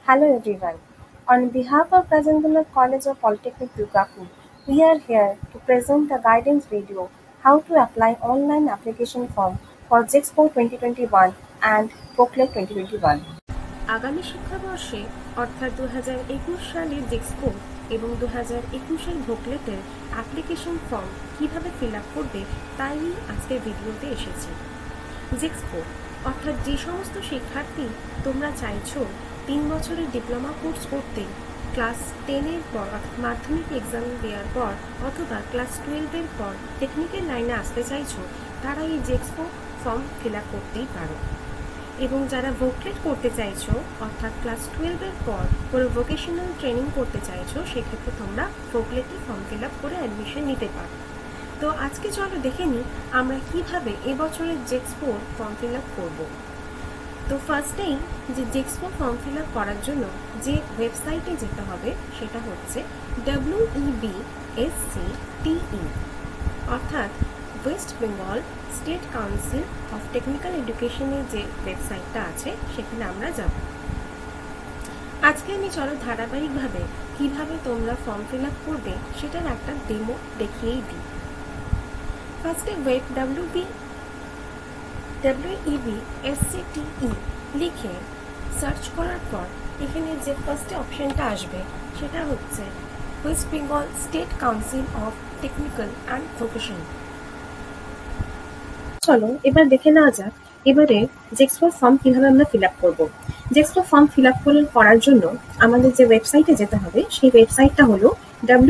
Hello everyone. On behalf of Rajendra College of Polytechnic Durgapur, we are here to present a guidance video how to apply online application form for JEXPO 2021 and Booklet 2021. আগামী শিক্ষাবর্ষে অর্থাৎ 2021 সালের জেক্সপো এবং 2021-এর ভোকলেটের application form কিভাবে fill up করবে তাই আজকের ভিডিওতে এসেছি। জেক্সপো অর্থাৎ যে সমস্ত শিক্ষার্থী তোমরা চাইছো 3 বছরের ডিপ্লোমা কোর্স করতে ক্লাস 10-এর পর মাধ্যমিক এক্সাম দেওয়ার পর অথবা ক্লাস 12-এর পর টেকনিক্যাল লাইনে আসতে চাইছো, তারা এই জেক্সপো ফর্ম ফিল আপ করতেই পারো। এবং যারা ভোকলেট করতে চাইছো অর্থাৎ ক্লাস 12-এর পর কোনো ভোকেশনাল ট্রেনিং করতে চাইছো, সেক্ষেত্রে তোমরা ভোকলেটে ফর্ম ফিল আপ করে অ্যাডমিশন নিতে পারো। তো আজকে চলো দেখে নিই আমরা কিভাবে এবছরের জেক্সপো ফর্ম ফিল আপ করবো। তো ফার্স্টেই যে জেক্সপো ফর্ম ফিল আপ করার জন্য যে ওয়েবসাইটে যেতে হবে সেটা হচ্ছে WEBSCTE অর্থাৎ West Bengal state council of technical এডুকেশনের যে ওয়েবসাইটটা আছে সেখানে আমরা যাব। আজকে আমি চলো ধারাবাহিকভাবে কিভাবে তোমরা ফর্ম ফিল আপ করবে সেটার একটা ডেমো দেখিয়েই দিই। ফার্স্টে WEBSCTE লিখে সার্চ করার পর এখানে যে ফার্স্ট অপশনটা আসবে সেটা হচ্ছে West Bengal state council of technical and vocation. চলো এবার দেখে নেওয়া যাক এবারে জেক্সপো ফর্ম কিভাবে আমরা ফিল আপ করবো। জেক্সপো ফর্ম ফিল আপ করার জন্য আমাদের যে ওয়েবসাইটে যেতে হবে সেই ওয়েবসাইটটা হলো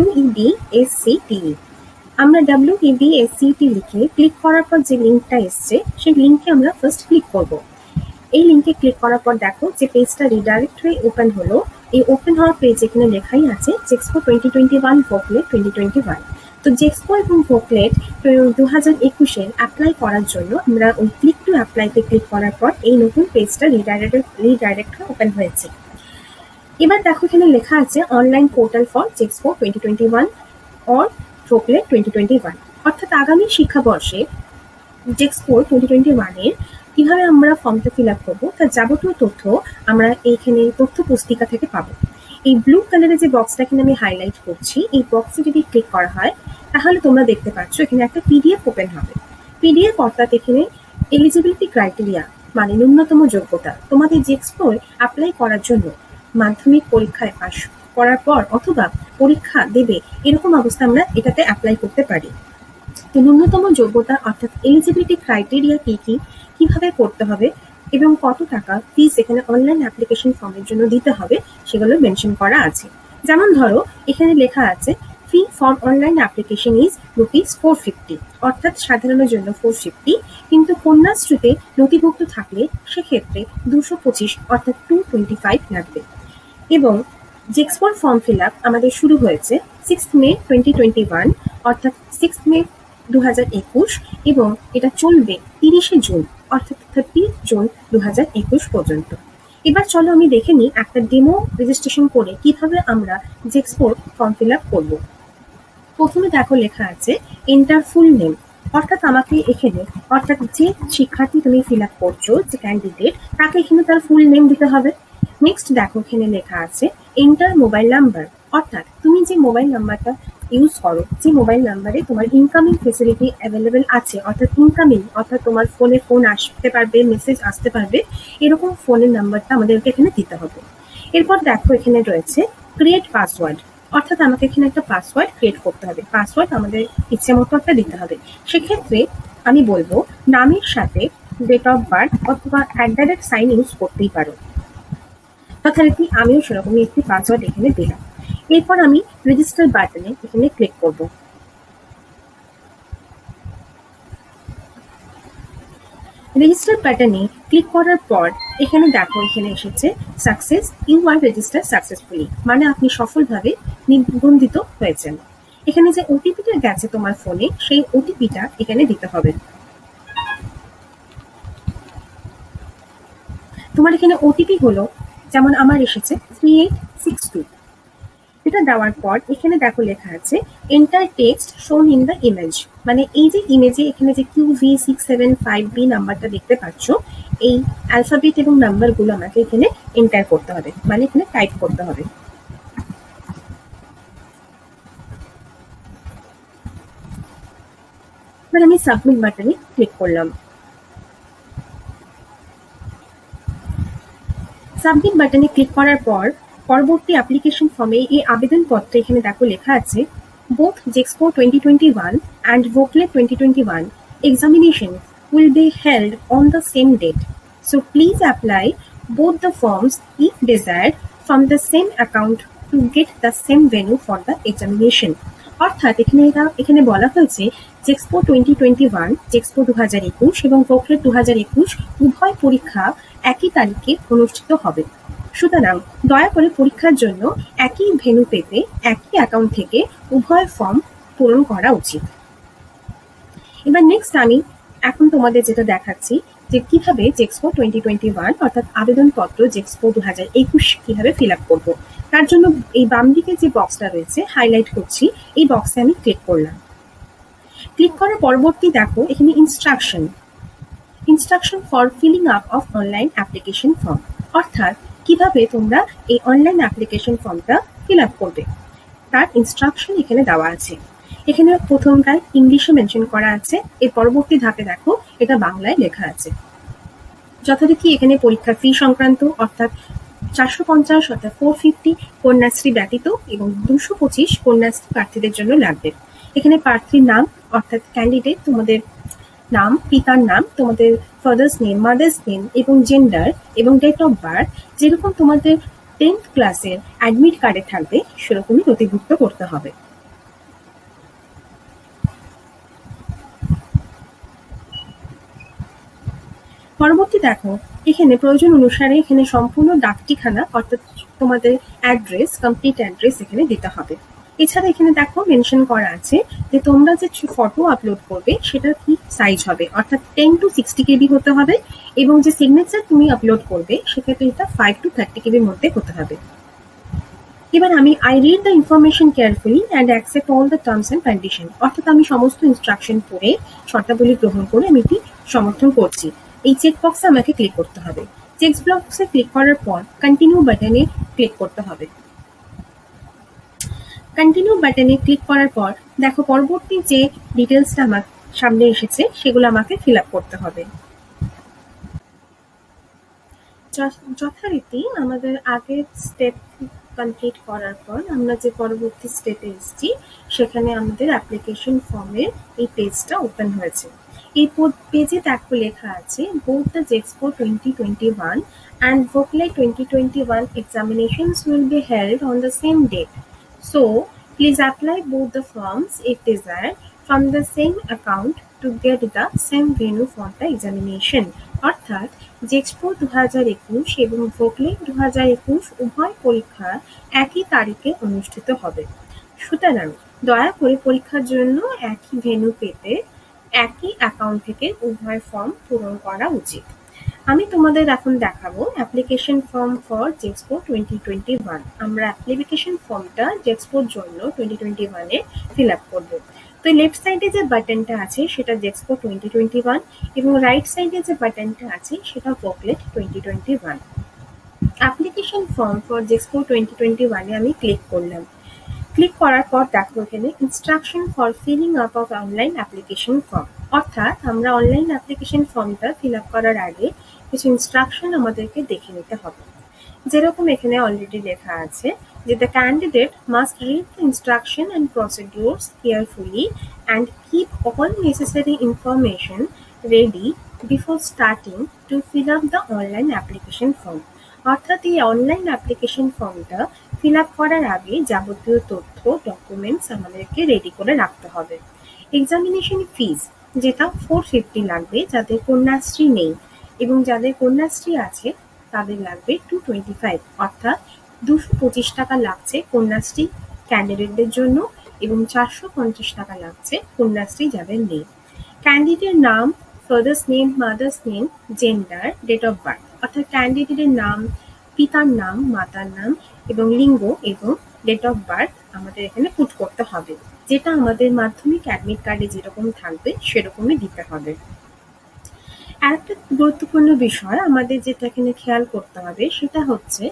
WEBSCTE। আমরা WEBSCTE লিখে ক্লিক করার পর যে লিঙ্কটা এসছে সেই লিঙ্কে আমরা ফার্স্ট ক্লিক করব। এই লিঙ্কে ক্লিক করার পর দেখো যে পেজটা রিডাইরেক্ট হয়ে ওপেন হলো। এই ওপেন হওয়ার পেজ এখানে লেখাই আছে জেক্সপো 2021 ভোকলেট 2021। তো জেক্সপো এবং ভোকলেট 2021-এর অ্যাপ্লাই করার জন্য আমরা ওই ক্লিক টু অ্যাপ্লাইতে ক্লিক করার পর এই নতুন পেজটা রিডাইরেক্ট হয়ে ওপেন হয়েছে। এবার দেখো এখানে লেখা আছে online portal for JEXPO 2021 or VOCLET 2021, অর্থাৎ আগামী শিক্ষাবর্ষে জেক্সপো 2021-এর কিভাবে আমরা ফর্মটা ফিল আপ করবো তার যাবতীয় তথ্য আমরা এইখানে তথ্য পুস্তিকা থেকে পাবো। এই ব্লু কালারের যে বক্সটা এখানে আমি হাইলাইট করছি, এই বক্সে যদি ক্লিক করা হয় তাহলে তোমরা দেখতে পাচ্ছ এখানে একটা PDF ওপেন হবে। PDF অর্থাৎ এখানে এলিজিবিলিটি ক্রাইটেরিয়া মানে ন্যূনতম যোগ্যতা, তোমাদের জেক্সপো অ্যাপ্লাই করার জন্য মাধ্যমিক পরীক্ষায় পাশ করার পর অথবা পরীক্ষা দেবে এরকম অবস্থা আমরা এটাতে অ্যাপ্লাই করতে পারি। তো ন্যূনতম যোগ্যতা অর্থাৎ এলিজিবিলিটি ক্রাইটেরিয়া কিভাবে করতে হবে এবং কত টাকা ফিস এখানে অনলাইন অ্যাপ্লিকেশন ফর্মের জন্য দিতে হবে সেগুলো মেনশন করা আছে। যেমন ধরো এখানে লেখা আছে fee for online application is ₹450, অর্থাৎ সাধারণের জন্য 450, কিন্তু কন্যাশ্রীতে নথিভুক্ত থাকলে সেক্ষেত্রে 225 অর্থাৎ 225 লাগবে। এবং জেক্সপোর ফর্ম ফিল আপ আমাদের শুরু হয়েছে 6 মে 2021 অর্থাৎ 6 মে 2021 এবং এটা চলবে 30শে জুন অর্থাৎ 30 জুন 2021 পর্যন্ত। এবার চলো আমি দেখে নিই একটা ডেমো রেজিস্ট্রেশন করে কিভাবে আমরা জেক্সপোর ফর্ম ফিল আপ করবো। প্রথমে দেখো লেখা আছে এন্টার ফুল নেম, অর্থাৎ আমাকে এখানে অর্থাৎ যে শিক্ষার্থী তুমি ফিল আপ করছো যে ক্যান্ডিডেট তাকে এখানে তার ফুল নেম দিতে হবে। নেক্সট দেখো এখানে লেখা আছে এন্টার মোবাইল নাম্বার, অর্থাৎ তুমি যে মোবাইল নাম্বারটা ইউজ করো যে মোবাইল নাম্বারে তোমার ইনকামিং ফেসিলিটি অ্যাভেলেবেল আছে, অর্থাৎ ইনকামিং অর্থাৎ তোমার ফোনে ফোন আসতে পারবে, মেসেজ আসতে পারবে, এরকম ফোনের নাম্বারটা আমাদেরকে এখানে দিতে হবে। এরপর দেখো এখানে রয়েছে ক্রিয়েট পাসওয়ার্ড, অর্থাৎ আমাকে এখানে একটা পাসওয়ার্ড ক্রিয়েট করতে হবে। পাসওয়ার্ড আমাদের ইচ্ছে মতো একটা দিতে হবে। সেক্ষেত্রে আমি বলবো নামের সাথে ডেট অফ বার্থ অথবা @ ইউজ করতেই পারো। যথারীতি আমিও সেরকমই একটি পাসওয়ার্ড এখানে দিলাম। এরপর আমি রেজিস্টার বাটনে এখানে ক্লিক করব। রেজিস্টার বাটনে ক্লিক করার পর এখানে দেখো এখানে এসেছে success, you are register successfully, মানে আপনি সফলভাবে নিবন্ধিত হয়েছেন। এখানে যে ওটিপিটা গেছে তোমার ফোনে সেই ওটিপিটা এখানে দিতে হবে। তোমার এখানে ওটিপি হলো যেমন আমার এসেছে 3862, এটা দেওয়ার পর এখানে দেখো লেখা আছে এন্টার টেক্সট শোন ইন দ্য ইমেজ, মানে এই যে ইমেজে এখানে যে QV675B নাম্বারটা দেখতে পাচ্ছ, এই অ্যালফাবেট এবং নাম্বারগুলো আমাকে এখানে এন্টার করতে হবে, মানে এখানে টাইপ করতে হবে। এবার আমি সাবমিট বাটনে ক্লিক করলাম। সাবমিট বাটনে ক্লিক করার পর পরবর্তী অ্যাপ্লিকেশন ফর্মে এই আবেদনপত্রে এখানে দেখো লেখা আছে both JEXPO 2021 and VOCLET 2021 examinations will be held on the same date. So please apply both the forms if desired from the same account to get the same venue for the examination. অর্থাৎ এখানে বলা হয়েছে JEXPO 2021, JEXPO 2021 এবং VOCLET 2021 উভয় পরীক্ষা একই তারিখে অনুষ্ঠিত হবে। সুতরাং দয়া করে পরীক্ষার জন্য একই ভেন্যু পেতে একই অ্যাকাউন্ট থেকে উভয় ফর্ম পূরণ করা উচিত। এবার নেক্সট আমি এখন তোমাদের যেটা দেখাচ্ছি যে কিভাবে JEXPO 2021 অর্থাৎ আবেদনপত্র JEXPO 2021 কিভাবে ফিল আপ করবো। তার জন্য এই বাম দিকে যে বক্সটা রয়েছে হাইলাইট করছি, এই বক্সে আমি ক্লিক করলাম। ক্লিক করার পরবর্তী দেখো এখানে instruction for filling up of online application form, অর্থাৎ কিভাবে তোমরা এই অনলাইন অ্যাপ্লিকেশন ফর্মটা ফিল আপ করবে তার ইনস্ট্রাকশন এখানে দেওয়া আছে। এখানে প্রথমটায় ইংলিশে মেনশন করা আছে, এর পরবর্তী ধাপে দেখো এটা বাংলায় লেখা আছে। যথারীতি এখানে পরীক্ষা ফি সংক্রান্ত অর্থাৎ 450 অর্থাৎ 450 কন্যাশ্রী ব্যতীত এবং 225 কন্যাশ্রী প্রার্থীদের জন্য লাগবে। এখানে প্রার্থীর নাম অর্থাৎ ক্যান্ডিডেট, তোমাদের নাম, পিতার নাম, তোমাদের ফাদার্স নেম, মাদার্স নেম এবং জেন্ডার এবং ডেট অফ বার্থ যেরকম তোমাদের 10th ক্লাসের অ্যাডমিট কার্ডে থাকবে সেরকমই নথিভুক্ত করতে হবে। পরবর্তী দেখো এখানে প্রয়োজন অনুসারে এখানে সম্পূর্ণ ডাক ঠিকানা অর্থাৎ তোমাদের অ্যাড্রেস, কমপ্লিট অ্যাড্রেস এখানে দিতে হবে। এছাড়া এখানে দেখো মেনশন করা আছে যে তোমরা যে ফটো আপলোড করবে সেটা কি সাইজ হবে, অর্থাৎ 10 to 60 KB হতে হবে এবং যে সিগনেচার তুমি আপলোড করবে সেক্ষেত্রে এটা 5 to 30 KB মধ্যে হতে হবে। এবার I read the information carefully and accept all the terms and conditions, অর্থাৎ আমি সমস্ত ইনস্ট্রাকশন পড়ে শর্তাবলী গ্রহণ করে আমি এটি সমর্থন করছি। এই চেক বক্সে আমাকে ক্লিক করতে হবে। চেক বক্সে ক্লিক করার পর কন্টিনিউ বাটনে ক্লিক করতে হবে। কন্টিনিউ বাটনে ক্লিক করার পর দেখো পরবর্তী যে ডিটেলসটা আমার সামনে এসেছে সেগুলো আমাকে ফিল আপ করতে হবে। যথারীতি আমাদের আগের স্টেপ কমপ্লিট করার পর আমরা যে পরবর্তী স্টেপে এসেছি সেখানে আমাদের অ্যাপ্লিকেশন ফর্মের এই পেজটা ওপেন হয়েছে। এই পেজে দেখো লেখা আছে both the JEXPO 2021 and VOCLET 2021 examinations will be held on the same date. So please apply both the forms if desired from the same account to get the same venue for the examination. অর্থাৎ JEXPO 2021 এবং VOCLET 2021 উভয় পরীক্ষা একই তারিখে অনুষ্ঠিত হবে। সুতরাং দয়া করে পরীক্ষার জন্য একই ভেন্যু পেতে একই অ্যাকাউন্ট থেকে উভয় ফর্ম পূরণ করা উচিত। আমি তোমাদের এখন দেখাবো অ্যাপ্লিকেশন ফর্ম ফর JEXPO 2021। আমরা অ্যাপ্লিকেশন ফর্মটা JEXPOর জন্য 2021 এ ফিল আপ করবো। তো লেফট সাইডে যে বাটনটা আছে সেটা JEXPO 2021 এবং রাইট সাইডে যে বাটনটা আছে সেটা VOCLET 2021। Application form for JEXPO 2021 এ আমি ক্লিক করলাম। ক্লিক করার পর দেখো এখানে instruction for filling up of online application form, অর্থাৎ আমরা অনলাইন অ্যাপ্লিকেশন ফর্মটা ফিল আপ করার আগে কিছু ইনস্ট্রাকশন আমাদেরকে দেখে নিতে হবে। যেরকম এখানে অলরেডি লেখা আছে যে the candidate must read the instruction and procedures carefully and keep all necessary information ready before starting to fill up the online application form. অর্থাৎ এই অনলাইন অ্যাপ্লিকেশন ফর্মটা ফিল আপ করার আগে যাবতীয় তথ্য ডকুমেন্টস আমাদেরকে রেডি করে রাখতে হবে। এক্সামিনেশন ফিজ যেটা 450 লাগবে যাদের কন্যাশ্রী নেই, এবং যাদের কন্যাশ্রী আছে তাদের লাগবে 225, অর্থাৎ 225 টাকা লাগছে কন্যাশ্রী ক্যান্ডিডেটদের জন্য এবং 450 টাকা লাগছে কন্যাশ্রী যাদের নেই। ক্যান্ডিডেটের নাম, father's name, mother's name, gender, date of birth, অর্থাৎ ক্যান্ডিডেটের নাম, পিতার নাম, মাতার নাম এবং লিঙ্গ এবং ডেট অফ বার্থ আমাদের এখানে পুট করতে হবে, যেটা আমাদের মাধ্যমিক অ্যাডমিট কার্ডে যেরকম থাকবে সেরকমই দিতে হবে। আরেকটা গুরুত্বপূর্ণ বিষয় আমাদের যেটা এখানে খেয়াল করতে হবে সেটা হচ্ছে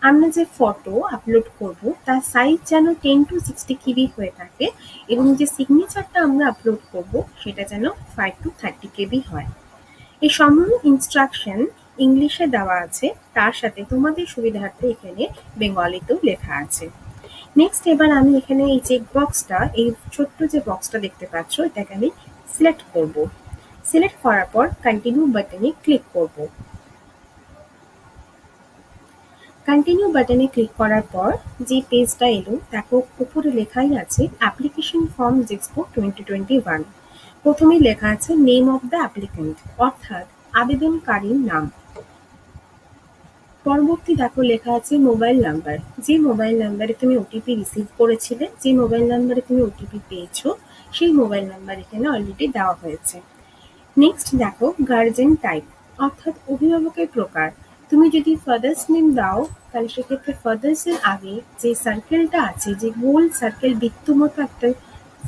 আমরা যে ফটো আপলোড করব তার সাইজ যেন 10 to 60 KB হয়ে থাকে এবং যে সিগনেচারটা আমরা আপলোড করব সেটা যেন 5 to 30 KB হয়। এই সমস্ত ইনস্ট্রাকশন ইংলিশে দেওয়া আছে, তার সাথে তোমাদের সুবিধার্থে এখানে বেঙ্গলিতেও লেখা আছে। নেক্সট এবার আমি এখানে এই চেক বক্সটা, এই ছোট্ট যে বক্সটা দেখতে পাচ্ছ, এটাকে আমি সিলেক্ট করব। সিলেক্ট করার পর কন্টিনিউ বাটনে ক্লিক করব। কন্টিনিউ বাটনে ক্লিক করার পর যে পেজটা এলো দেখো উপরে লেখাই আছে অ্যাপ্লিকেশন ফর্ম জেক্সপো 2021। প্রথমেই লেখা আছে নেম অফ দ্য অ্যাপ্লিক্যান্ট, অর্থাৎ আবেদনকারীর নাম। পরবর্তী দেখো লেখা আছে মোবাইল নাম্বার, যে মোবাইল নাম্বারে তুমি ওটিপি রিসিভ করেছিলে, যে মোবাইল নাম্বারে তুমি ওটিপি পেয়েছো, সেই মোবাইল নাম্বার এখানে অলরেডি দেওয়া হয়েছে। নেক্সট দেখো গার্জেন টাইপ, অর্থাৎ অভিভাবকের প্রকার। তুমি যদি ফাদার্স নেম দাও তাহলে সেক্ষেত্রে ফাদার্স এর আগে যে সার্কেলটা আছে, যে গোল সার্কেল বৃত্ত মতো একটা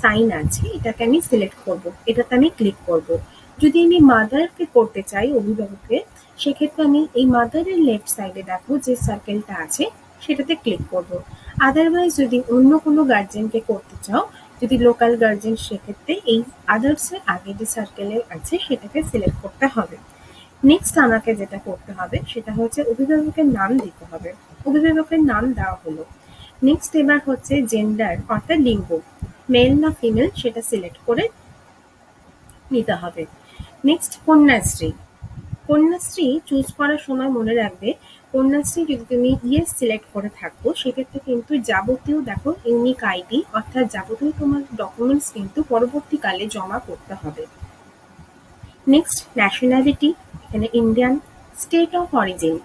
সাইন আছে, এটাকে আমি সিলেক্ট করব, এটাতে আমি ক্লিক করব। যদি আমি মাদারকে করতে চাই অভিভাবককে, সেক্ষেত্রে আমি এই মাদারের লেফট সাইডে দেখো যে সার্কেলটা আছে সেটাতে ক্লিক করব। আদারওয়াইজ যদি অন্য কোনো গার্জেনকে করতে চাও, যদি লোকাল গার্জেন, সেক্ষেত্রে এই আদার্স এর আগে যে সার্কেলে আছে সেটাকে সিলেক্ট করতে হবে। নেক্সট আমাকে যেটা করতে হবে সেটা হচ্ছে অভিভাবকের নাম দিতে হবে। অভিভাবকের নাম দেওয়া হলো। নেক্সট এবার হচ্ছে জেন্ডার, অর্থাৎ লিঙ্গ, মেল না ফিমেল সেটা সিলেক্ট করে নিতে হবে। নেক্সট কন্যাশ্রী। কন্যাশ্রী চুজ করার সময় মনে রাখবে, কন্যাশ্রী যদি তুমি ইয়েস সিলেক্ট করে থাকো সেক্ষেত্রে কিন্তু যাবতীয় দেখো ইউনিক আইডি, অর্থাৎ যাবতীয় তোমার ডকুমেন্টস কিন্তু পরবর্তীকালে জমা করতে হবে। নেক্সট ন্যাশনালিটি, এখানে ইন্ডিয়ান। স্টেট অফ অরিজিন,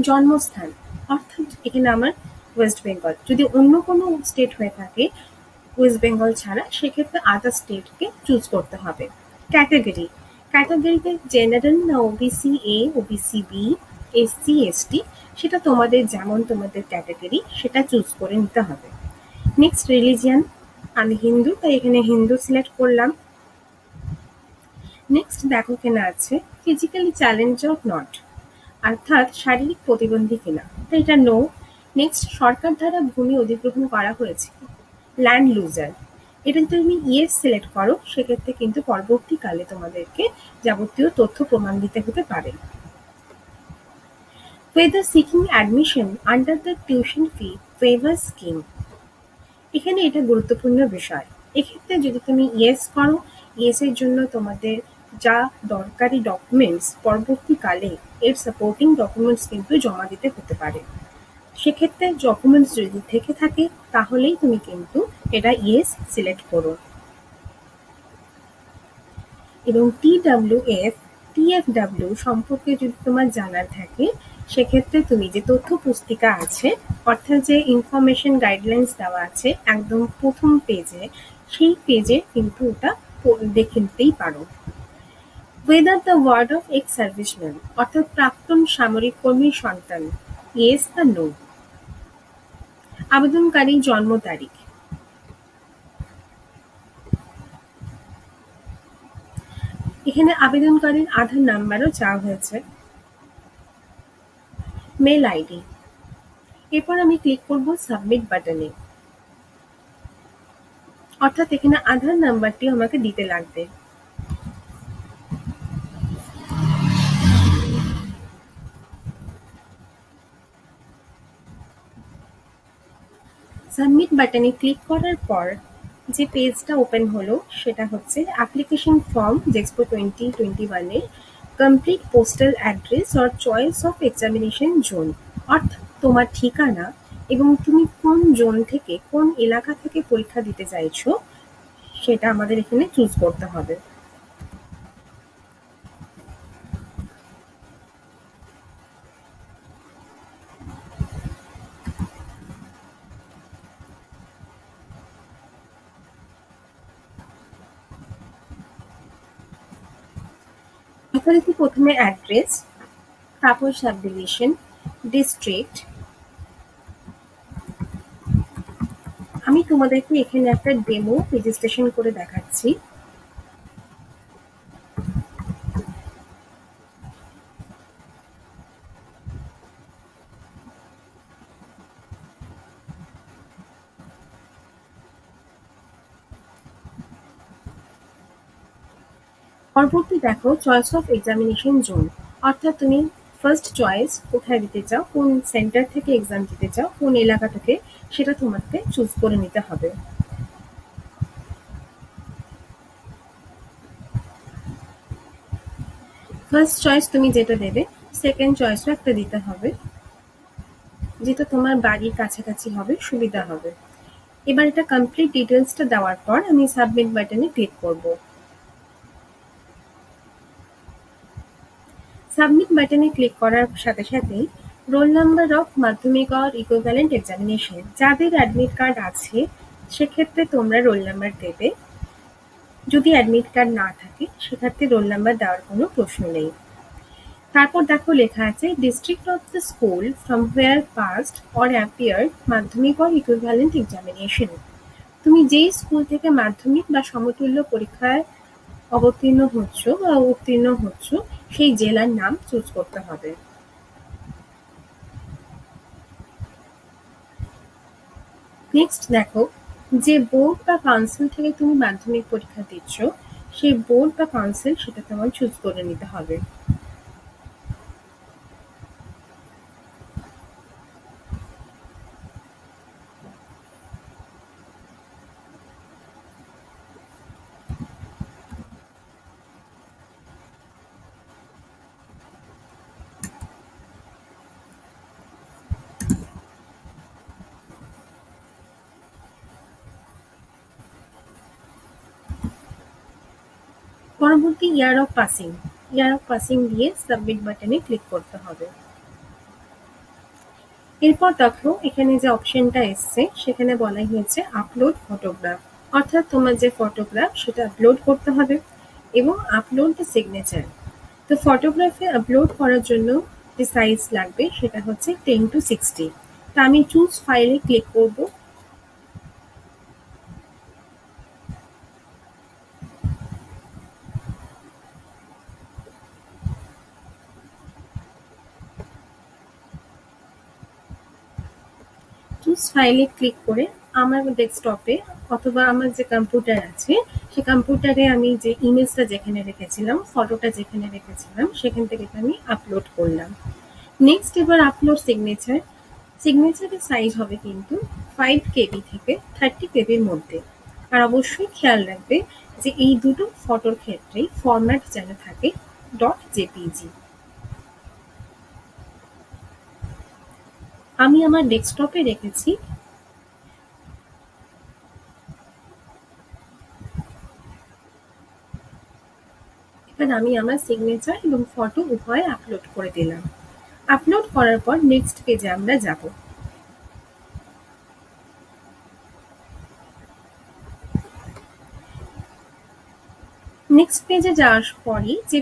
জন্মস্থান, অর্থাৎ এখানে আমার ওয়েস্ট বেঙ্গল। যদি অন্য কোনো স্টেট হয়ে থাকে ওয়েস্ট বেঙ্গল ছাড়া, সেক্ষেত্রে আদার স্টেটকে চুজ করতে হবে। ক্যাটাগরি, ক্যাটাগরিতে জেনারেল না OBC A, OBC B, SC, ST, সেটা তোমাদের যেমন তোমাদের ক্যাটাগরি সেটা চুজ করে নিতে হবে। নেক্সট রিলিজিয়ান, আমি হিন্দু তাই এখানে হিন্দু সিলেক্ট করলাম। নেক্সট দেখো কেনা আছে ফিজিক্যালি চ্যালেঞ্জ অফ নট, অর্থাৎ শারীরিক প্রতিবন্ধী কিনা, তো এটা নো। নেক্সট সরকার দ্বারা ভূমি অধিগ্রহণ করা হয়েছে, ল্যান্ড লুজার, এটা যদি তুমি ইয়েস সিলেক্ট করো সেক্ষেত্রে কিন্তু পরবর্তীকালে তোমাদেরকে যাবতীয় তথ্য প্রমাণ দিতে হতে পারে। whether seeking admission under the tuition fee waiver scheme, এখানে এটা গুরুত্বপূর্ণ বিষয়। এক্ষেত্রে যদি তুমি ইয়েস করো, ইয়েস এর জন্য তোমাদের যা দরকারি ডকুমেন্টস পরবর্তীকালে এর সাপোর্টিং ডকুমেন্টস কিন্তু জমা দিতে হতে পারে। সেক্ষেত্রে ডকুমেন্টস যদি থেকে থাকে তাহলেই তুমি কিন্তু এটা ইয়েস সিলেক্ট করো। এবং TWF, TFW সম্পর্কে যদি তোমার জানার থাকে সেক্ষেত্রে তুমি যে তথ্য পুস্তিকা আছে, অর্থাৎ যে ইনফরমেশন গাইডলাইন্স দেওয়া আছে একদম প্রথম পেজে, সেই পেজে কিন্তু ওটা দেখে নিতেই পারো। whether the word of ex serviceman, অর্থাৎ প্রাক্তন সামরিক কর্মীর সন্তান, ইয়েস বা নো। আবেদনকারী জন্ম তারিখ, এখানে আবেদনকারীর আধার নাম্বারও চাওয়া হয়েছে। মেল আইডি, এরপর আমি ক্লিক করব সাবমিট বাটনে, অর্থাৎ এখানে আধার নাম্বারটি আমাকে দিতে লাগবে। সাবমিট বাটনে ক্লিক করার পর যে পেজটা ওপেন হলো সেটা হচ্ছে অ্যাপ্লিকেশন ফর্ম জেক্সপো 2021 এর complete postal address or choice of examination zone, অর্থাৎ তোমার ঠিকানা এবং তুমি কোন জোন থেকে, কোন এলাকা থেকে পরীক্ষা দিতে চাইছো সেটা আমাদের এখানে চুজ করতে হবে। যথারীতি প্রথমে অ্যাড্রেস, তারপর সাব ডিভিশন, ডিস্ট্রিক্ট, আমি তোমাদেরকে এখানে একটা ডেমো রেজিস্ট্রেশন করে দেখাচ্ছি। পরবর্তী দেখো চয়েস অফ এক্সামিনেশন জোন, অর্থাৎ তুমি ফার্স্ট চয়েস কোথায় দিতে চাও, কোন সেন্টার থেকে এক্সাম দিতে চাও, কোন এলাকা থেকে, সেটা তোমাকে চুজ করে নিতে হবে। ফার্স্ট চয়েস তুমি যেটা দেবে, সেকেন্ড চয়েসও একটা দিতে হবে, যেটা তোমার বাড়ির কাছাকাছি হবে, সুবিধা হবে। এবার এটা কমপ্লিট ডিটেলসটা দেওয়ার পর আমি সাবমিট বাটনে ক্লিক করব। সাবমিট বাটনে ক্লিক করার সাথে সাথেই রোল নাম্বার অফ মাধ্যমিক অর ইকুইভ্যালেন্ট এক্সামিনেশন, যাদের অ্যাডমিট কার্ড আছে সেক্ষেত্রে তোমরা রোল নাম্বার দেবে। যদি অ্যাডমিট কার্ড না থাকে সেক্ষেত্রে রোল নাম্বার দেওয়ার কোনো প্রশ্ন নেই। তারপর দেখো লেখা আছে district of the school from where past or appeared মাধ্যমিক অর ইকুইভ্যালেন্ট এক্সামিনেশন। তুমি যেই স্কুল থেকে মাধ্যমিক বা সমতুল্য পরীক্ষায় অবতীর্ণ হচ্ছ বা উত্তীর্ণ হচ্ছ সেই জেলার নাম চুজ করতে হবে। নেক্সট দেখো যে বোর্ড বা কাউন্সিল থেকে তুমি মাধ্যমিক পরীক্ষা দিচ্ছ সেই বোর্ড বা কাউন্সিল সেটা তোমার চুজ করে নিতে হবে। পরবর্তী ইয়ার অফ পাসিং দিয়ে সাবমিট বাটনে ক্লিক করতে হবে। এরপর দেখো এখানে যে অপশনটা এসছে সেখানে বলা হয়েছে আপলোড ফটোগ্রাফ, অর্থাৎ তোমার যে ফটোগ্রাফ সেটা আপলোড করতে হবে এবং আপলোড দ্য সিগনেচার। তো ফটোগ্রাফে আপলোড করার জন্য যে সাইজ লাগবে সেটা হচ্ছে 10:60। তা আমি চুজ ফাইলে ক্লিক করব। চুজ ফাইলে ক্লিক করে আমার ডেস্কটপে অথবা আমার যে কম্পিউটার আছে সেই কম্পিউটারে আমি যে ইমেজটা যেখানে রেখেছিলাম, ফটোটা যেখানে রেখেছিলাম সেখান থেকে আমি আপলোড করলাম। নেক্সট এবার আপলোড সিগনেচারের সাইজ হবে কিন্তু 5 KB থেকে 30 KBর মধ্যে। আর অবশ্যই খেয়াল রাখবে যে এই দুটো ফটোর ক্ষেত্রেই ফরম্যাট যেন থাকে .jpg। আমি আমার ডেস্কটপে রেখেছি। এবার আমি আমার সিগনেচার এবং ফটো উভয় আপলোড করে দিলাম। আপলোড করার পর নেক্সট পেজে আমরা যাব। নেক্সট পেজে যাওয়ার পরই যে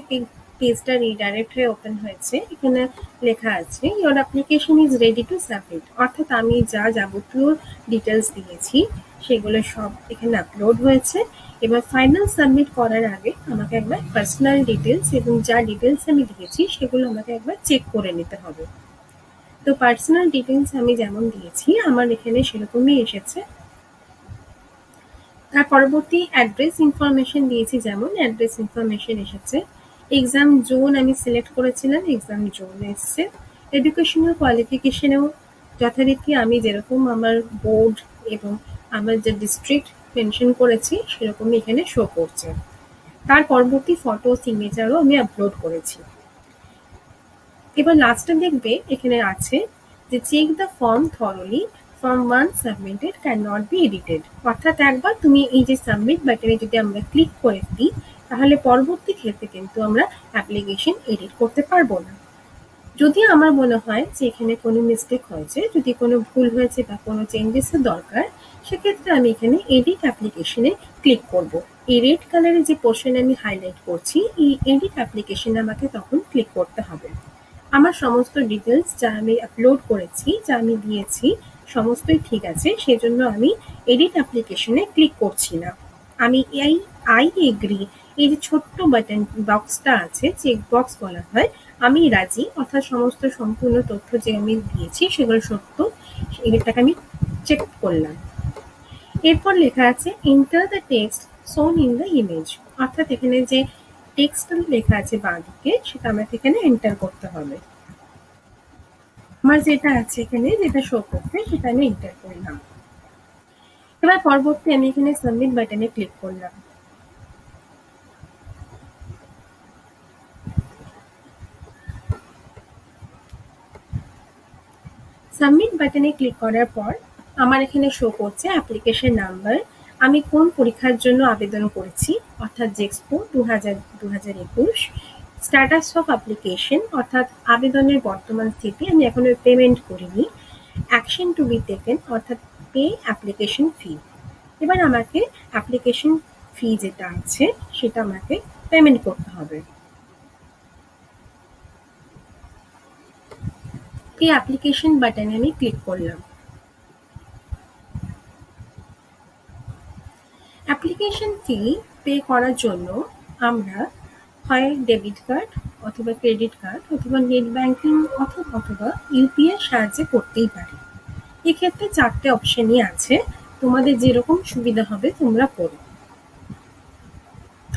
পেজটা রিডাইরেক্ট হয়ে ওপেন হয়েছে এখানে লেখা আছে your application is ready to submit, অর্থাৎ আমি যা যাবতীয় ডিটেলস দিয়েছি সেগুলো সব এখানে আপলোড হয়েছে। এবার ফাইনাল সাবমিট করার আগে আমাকে একবার পার্সোনাল ডিটেলস এবং যা ডিটেলস আমি দিয়েছি সেগুলো আমাকে একবার চেক করে নিতে হবে। তো পার্সোনাল ডিটেলস আমি যেমন দিয়েছি আমার এখানে সেরকমই এসেছে। তার পরবর্তী অ্যাড্রেস ইনফরমেশন দিয়েছি, যেমন অ্যাড্রেস ইনফরমেশন এসেছে। এক্সাম জোন আমি সিলেক্ট করেছিলাম, এক্সাম জোন এসছে। এডুকেশনাল কোয়ালিফিকেশনেও যথারীতি আমি যেরকম আমার বোর্ড এবং আমার যে ডিস্ট্রিক্ট মেনশন করেছি সেরকমই এখানে শো করছে। তার পরবর্তী ফটো সিগনেচারও আমি আপলোড করেছি। এবার লাস্টে দেখবে এখানে আছে যে check the form thoroughly, form 1 submitted can not be edited, অর্থাৎ একবার তুমি এই যে সাবমিট বাটনে যদি আমরা ক্লিক করে দিই তাহলে পরবর্তী ক্ষেত্রে কিন্তু আমরা অ্যাপ্লিকেশন এডিট করতে পারবো না। যদি আমার মনে হয় যে এখানে কোনো মিস্টেক হয়েছে, যদি কোনো ভুল হয়েছে বা কোনো চেঞ্জেসের দরকার, সেক্ষেত্রে আমি এখানে এডিট অ্যাপ্লিকেশনে ক্লিক করব। এই রেড কালারে যে পোর্শন আমি হাইলাইট করছি এই এডিট অ্যাপ্লিকেশনে আমাকে তখন ক্লিক করতে হবে। আমার সমস্ত ডিটেলস যা আমি আপলোড করেছি, যা আমি দিয়েছি সমস্তই ঠিক আছে, সেজন্য আমি এডিট অ্যাপ্লিকেশনে ক্লিক করছি না। আমি এই আই এগ্রি এই যে ছোট্ট বাটন বক্সটা আছে, চেক বক্স বলা হয়, আমি রাজি, অর্থাৎ সমস্ত সম্পূর্ণ তথ্য যে আমি দিয়েছি সেগুলো সত্য, এটাকে আমি চেক করলাম। এরপর লেখা আছে এন্টার দ্য টেক্সট শোন ইন দ্য ইমেজ, অর্থাৎ এখানে যে টেক্সট লেখা আছে বাঁদিকে সেটা আমাকে এখানে এন্টার করতে হবে। আমার যেটা আছে এখানে, যেটা শো করতে, সেটা আমি এন্টার করলাম। এবার পরবর্তী আমি এখানে সাবমিট বাটনে ক্লিক করলাম। সাবমিট বাটনে ক্লিক করার পর আমার এখানে শো করছে অ্যাপ্লিকেশন নাম্বার, আমি কোন পরীক্ষার জন্য আবেদন করেছি, অর্থাৎ জেক্সপো 2021, স্ট্যাটাস অফ অ্যাপ্লিকেশন, অর্থাৎ আবেদনের বর্তমান স্থিতি, আমি এখনো পেমেন্ট করিনি, অ্যাকশন টু বি টেকেন, অর্থাৎ পে অ্যাপ্লিকেশন ফি। এবার আমাকে অ্যাপ্লিকেশন ফি যেটা আছে সেটা আমাকে পেমেন্ট করতে হবে। এই অ্যাপ্লিকেশন বাটনে আমি ক্লিক করলাম। অ্যাপ্লিকেশন ফি পে করার জন্য আমরা হয় ডেবিট কার্ড অথবা ক্রেডিট কার্ড অথবা নেট ব্যাংকিং অথবা ইউপিআই সাহায্যে করতেই পারি। এক্ষেত্রে 4টে অপশনই আছে, তোমাদের যেরকম সুবিধা হবে তোমরা করো।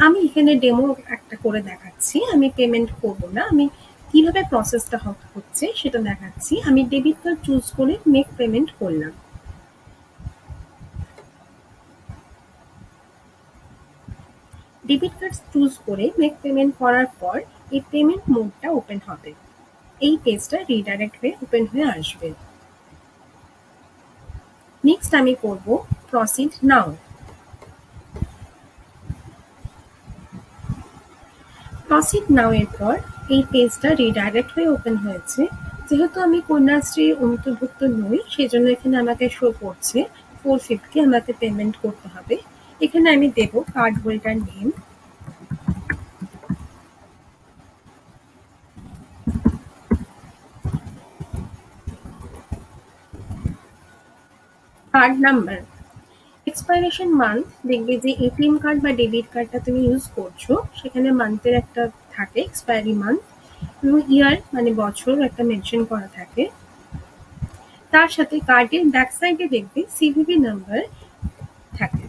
আমি এখানে ডেমো একটা করে দেখাচ্ছি, আমি পেমেন্ট করবো না, আমি কিভাবে প্রসেসটা হচ্ছে সেটা দেখাচ্ছি। আমি ডেবিট কার্ড চুজ করে মেক পেমেন্ট করলাম। ডেবিট কার্ড চুজ করে মেক পেমেন্ট করার পর এই পেমেন্ট মোডটা ওপেন হবে। এই পেজটা রিডাইরেক্ট হয়ে ওপেন হয়ে আসবে। নেক্সট আমি করব প্রসিড নাও। প্রসিড নাও এর পর এই পেজটা রিডাইরেক্ট হয়ে ওপেন হয়েছে। যেহেতু আমি কন্যাশ্রীর অন্তর্ভুক্ত নই, সেজন্য এখানে আমাকে শো করছে 450 আমাকে পেমেন্ট করতে হবে। এখানে আমি দেব card holder name, card number, expiration month, দেখবে যে এটিএম কার্ড বা ডেবিট কার্ডটা তুমি ইউজ করছো সেখানে মান্থের একটা থাকে এক্সপায়ারি মান্থ, এবং ইয়ার মানে বছর একটা মেনশন করা থাকে। তার সাথে কার্ডের ব্যাক সাইডে দেখবে সিভিভি নাম্বার থাকে।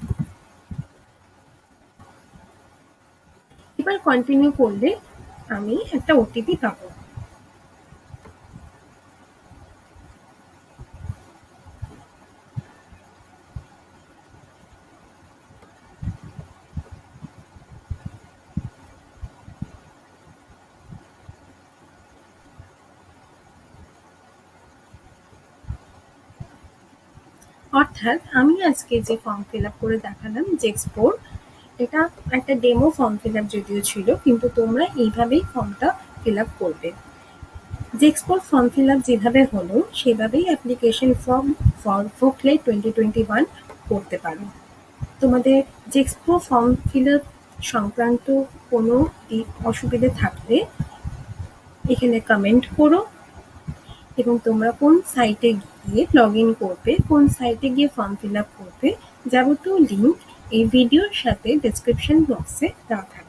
এবার কন্টিনিউ করলে আমি একটা ওটিপি পাবো। অর্থাৎ আমি আজকে যে ফর্ম ফিল আপ করে দেখালাম জেক্সপোর, এটা একটা ডেমো ফর্ম ফিল আপ যদিও ছিল, কিন্তু তোমরা এইভাবেই ফর্মটা ফিল আপ করবে। জেক্সপোর ফর্ম ফিল আপ যেভাবে হলো সেভাবেই অ্যাপ্লিকেশন ফর্ম ফর ভোকলেট 2021 করতে পারো। তোমাদের জেক্সপো ফর্ম ফিল আপ সংক্রান্ত কোনো অসুবিধে থাকলে এখানে কমেন্ট করো, এবং তোমরা কোন সাইটে গিয়ে লগ ইন করবে, কোন সাইটে গিয়ে ফর্ম ফিল আপ করবে, যাবতীয় লিঙ্ক এই ভিডিওর সাথে ডেসক্রিপশন বক্সে দেওয়া থাকবে।